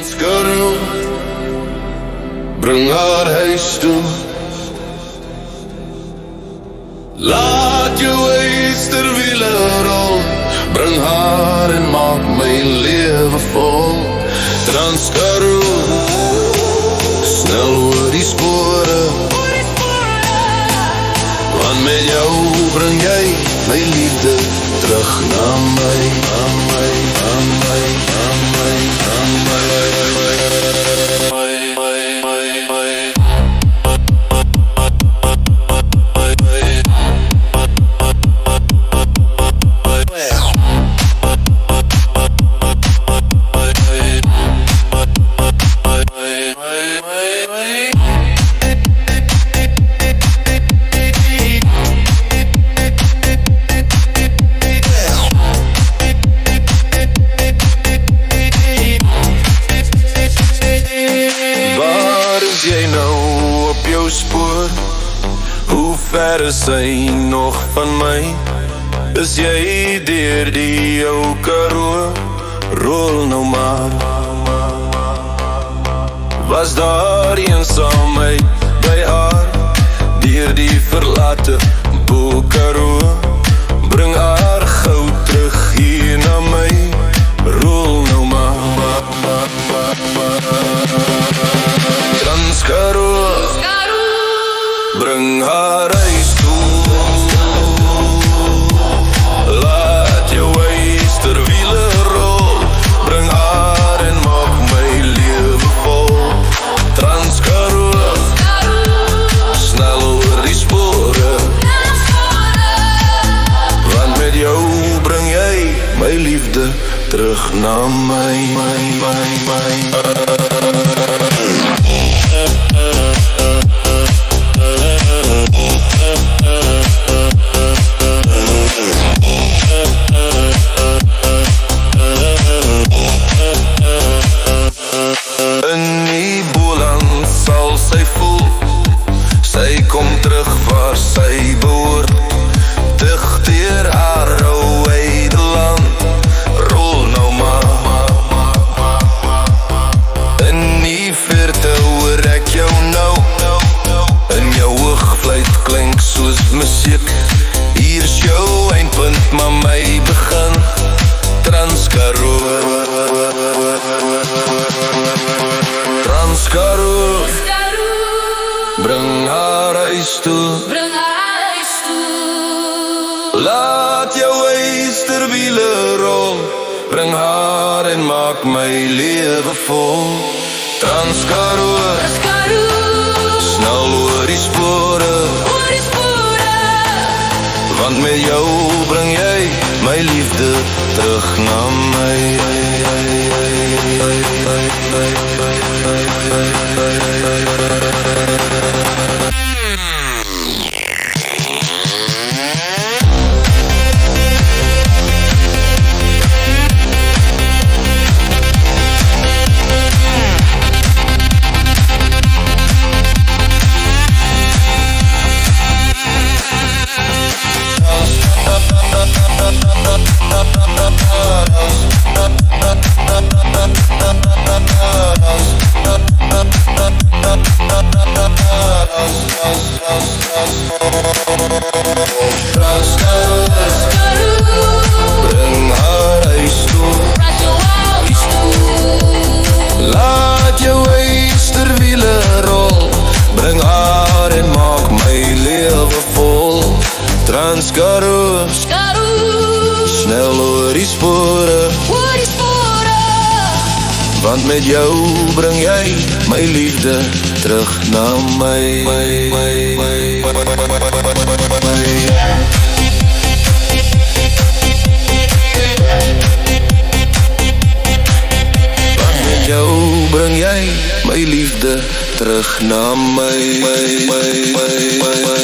Karoo, bring haar huis toe. Laat jou eysterwiele rol, bring haar en maak my lewe vol. Trans-Karoo, snel oor die spore, want met jou bring jy my liefde terug na my, na my, na my, na my, na my. Ver is hy nog van my? Is jy deur die ou Karoo? Rol nou maar. Was daar eensaamheid by haar? Deur die verlate Karoo? Bring haar gou terug hier na my. Rol nou maar. Trans-Karoo, bring haar huis toe. Laat jou eysterwiele rol, bring haar en maak my lewe vol. Trans-Karoo, snel oor die spore, want met jou bring jy my liefde terug na my, my, my, my. Bring haar huis toe. Laat jou eysterwiele rol, bring haar en maak my lewe vol. Trans-Karoo, snel oor die spore, want met jou bring jy my liefde terug na my. Bring haar huis toe. Laat jou eysterwiele rol, bring haar en maak my lewe vol. Trans-Karoo, snel oor die spore, want met jou bring jy my liefde terug na my, my, my, my, my. Want met jou bring jy my liefde terug na my, my, my, my, my.